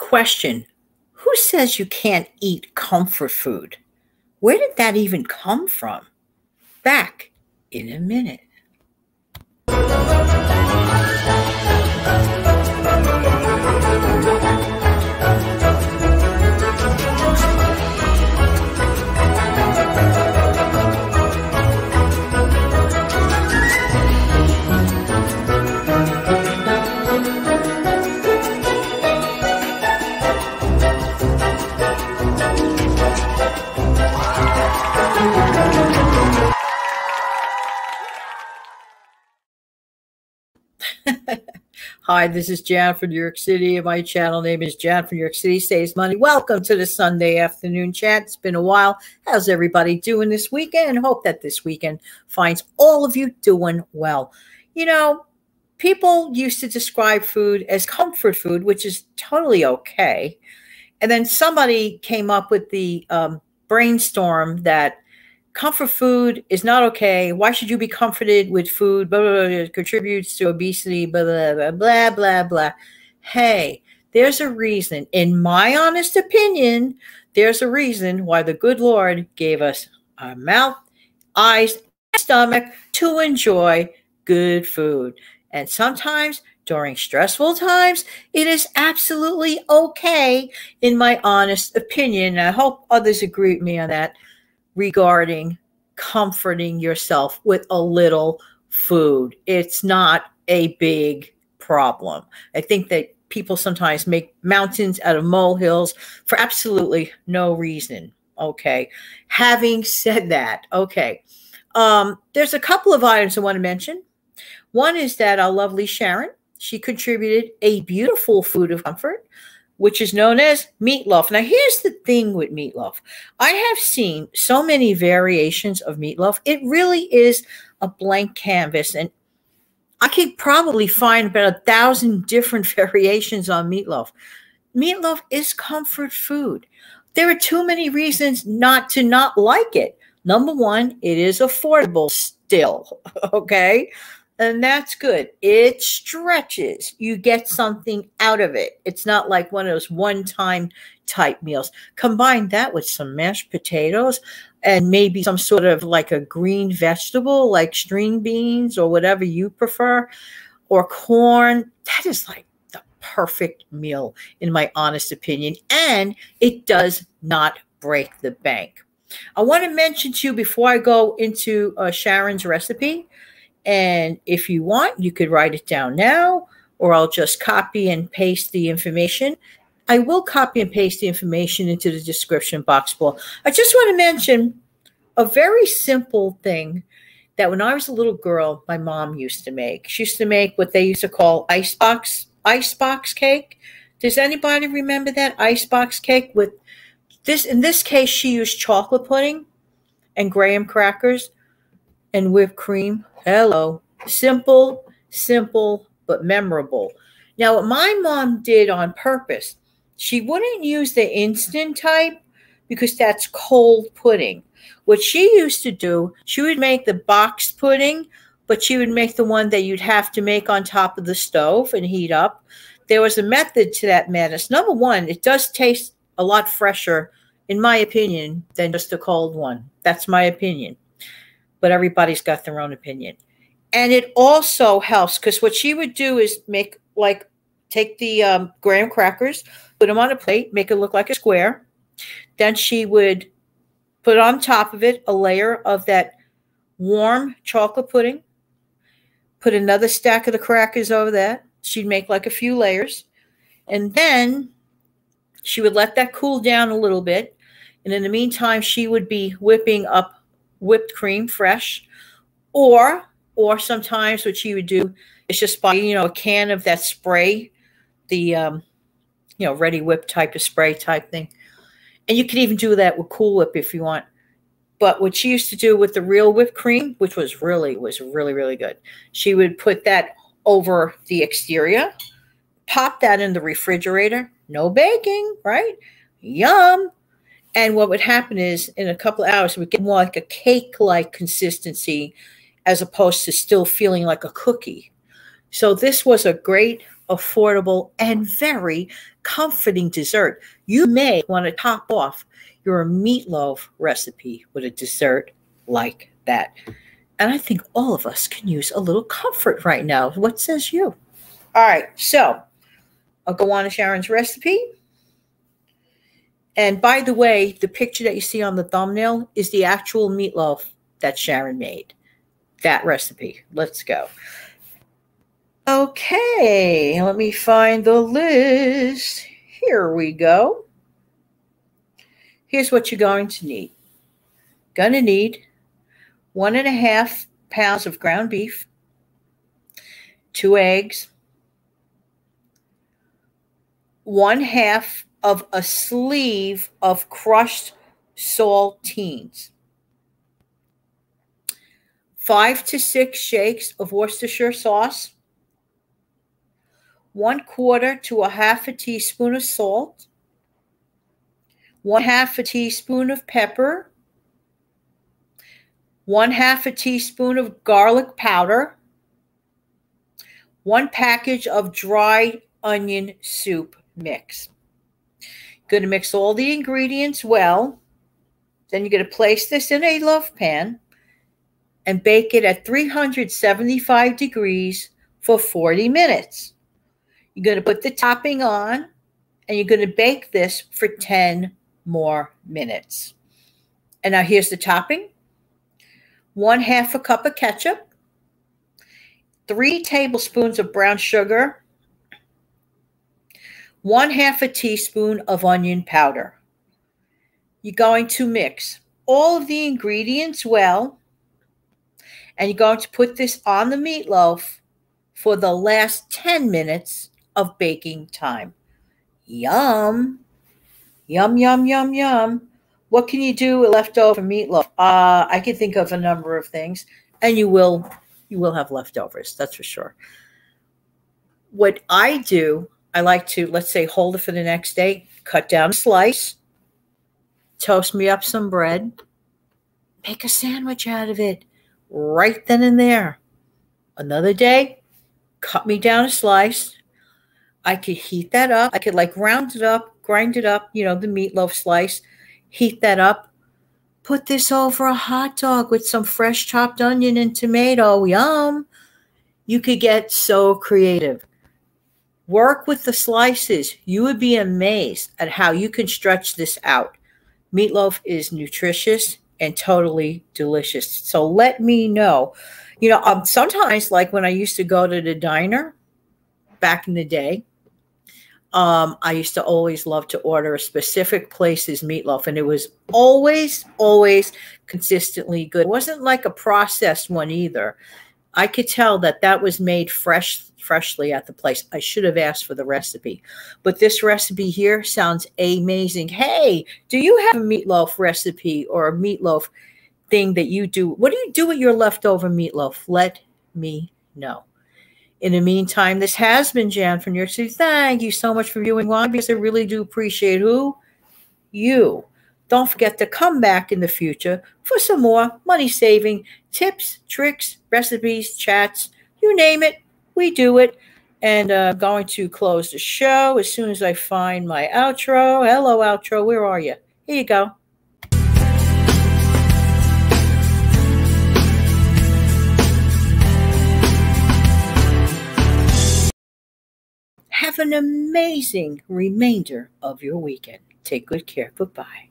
Question: who says you can't eat comfort food? Where did that even come from? Back in a minute. Hi, this is Jan from New York City, and my channel name is Jan from New York City Saves Money. Welcome to the Sunday afternoon chat. It's been a while. How's everybody doing this weekend? And hope that this weekend finds all of you doing well. You know, people used to describe food as comfort food, which is totally okay. And then somebody came up with the brainstorm that comfort food is not okay. Why should you be comforted with food? Blah, blah, blah, it contributes to obesity, blah, blah, blah, blah, blah, blah. Hey, there's a reason. In my honest opinion, there's a reason why the good Lord gave us a mouth, eyes, and stomach to enjoy good food. And sometimes during stressful times, it is absolutely okay, in my honest opinion. I hope others agree with me on that, regarding comforting yourself with a little food. It's not a big problem. I think that people sometimes make mountains out of molehills for absolutely no reason. Okay. Having said that, okay. There's a couple of items I want to mention. One is that our lovely Sharon, she contributed a beautiful food of comfort, which is known as meatloaf. Now, here's the thing with meatloaf. I have seen so many variations of meatloaf. It really is a blank canvas, and I could probably find about 1,000 different variations on meatloaf. Meatloaf is comfort food. There are too many reasons not to not like it. Number one, it is affordable still, okay? And that's good. It stretches. You get something out of it. It's not like one of those one-time type meals. Combine that with some mashed potatoes and maybe some sort of like a green vegetable like string beans or whatever you prefer, or corn. That is like the perfect meal, in my honest opinion. And it does not break the bank. I want to mention to you before I go into Sharon's recipe, and if you want, you could write it down now, or I'll just copy and paste the information. I will copy and paste the information into the description box below. I just want to mention a very simple thing that when I was a little girl, my mom used to make. She used to make what they used to call icebox cake. Does anybody remember that icebox cake? With this, in this case, she used chocolate pudding and graham crackers and whipped cream. Hello. Simple, but memorable. Now, what my mom did on purpose, she wouldn't use the instant type because that's cold pudding. What she used to do, she would make the boxed pudding, but she would make the one that you'd have to make on top of the stove and heat up. There was a method to that madness. Number one, it does taste a lot fresher, in my opinion, than just a cold one. That's my opinion. But everybody's got their own opinion. And it also helps because what she would do is make, like, take the graham crackers, put them on a plate, make it look like a square. Then she would put on top of it a layer of that warm chocolate pudding, put another stack of the crackers over that. She'd make like a few layers. And then she would let that cool down a little bit. And in the meantime, she would be whipping up whipped cream fresh, or sometimes what she would do is just buy, a can of that spray, the Ready Whip type of spray type thing. And you can even do that with Cool Whip if you want. But what she used to do with the real whipped cream, which was really good, she would put that over the exterior, pop that in the refrigerator, no baking, right? Yum. And what would happen is in a couple of hours, it would get more like a cake-like consistency as opposed to still feeling like a cookie. So this was a great affordable, and very comforting dessert. You may want to top off your meatloaf recipe with a dessert like that. And I think all of us can use a little comfort right now. What says you? All right, so I'll go on to Sharon's recipe. And by the way, the picture that you see on the thumbnail is the actual meatloaf that Sharon made. That recipe. Let's go. Okay, let me find the list. Here we go. Here's what you're going to need. Gonna need 1.5 pounds of ground beef, 2 eggs, 1/2 of a sleeve of crushed saltines, 5 to 6 shakes of Worcestershire sauce, 1/4 to 1/2 teaspoon of salt, 1/2 teaspoon of pepper, 1/2 teaspoon of garlic powder, 1 package of dried onion soup mix. Going to mix all the ingredients well. Then you're going to place this in a loaf pan and bake it at 375 degrees for 40 minutes. You're going to put the topping on and you're going to bake this for 10 more minutes. And now here's the topping. 1/2 cup of ketchup, 3 tablespoons of brown sugar, 1/2 teaspoon of onion powder. You're going to mix all of the ingredients well, and you're going to put this on the meatloaf for the last 10 minutes of baking time. Yum. Yum, yum, yum, yum. What can you do with leftover meatloaf? I can think of a number of things, and you will have leftovers, that's for sure. What I do, I like to, let's say, hold it for the next day, cut down a slice, toast me up some bread, make a sandwich out of it right then and there. Another day, cut me down a slice. I could heat that up. I could like grind it up, you know, the meatloaf slice, heat that up, put this over a hot dog with some fresh chopped onion and tomato. Yum. You could get so creative. Work with the slices. You would be amazed at how you can stretch this out. Meatloaf is nutritious and totally delicious. So let me know. You know, sometimes, like when I used to go to the diner back in the day, I used to always love to order a specific place's meatloaf, and it was always consistently good. It wasn't like a processed one either. I could tell that that was made freshly at the place. I should have asked for the recipe, but this recipe here sounds amazing. Hey, do you have a meatloaf recipe or a meatloaf thing that you do? What do you do with your leftover meatloaf? Let me know. In the meantime, this has been Jan from New York City. Thank you so much for viewing. Why? Because I really do appreciate you. Don't forget to come back in the future for some more money-saving tips, tricks, recipes, chats, you name it, we do it. And I'm going to close the show as soon as I find my outro. Hello, outro. Where are you? Here you go. Have an amazing remainder of your weekend. Take good care. Bye-bye.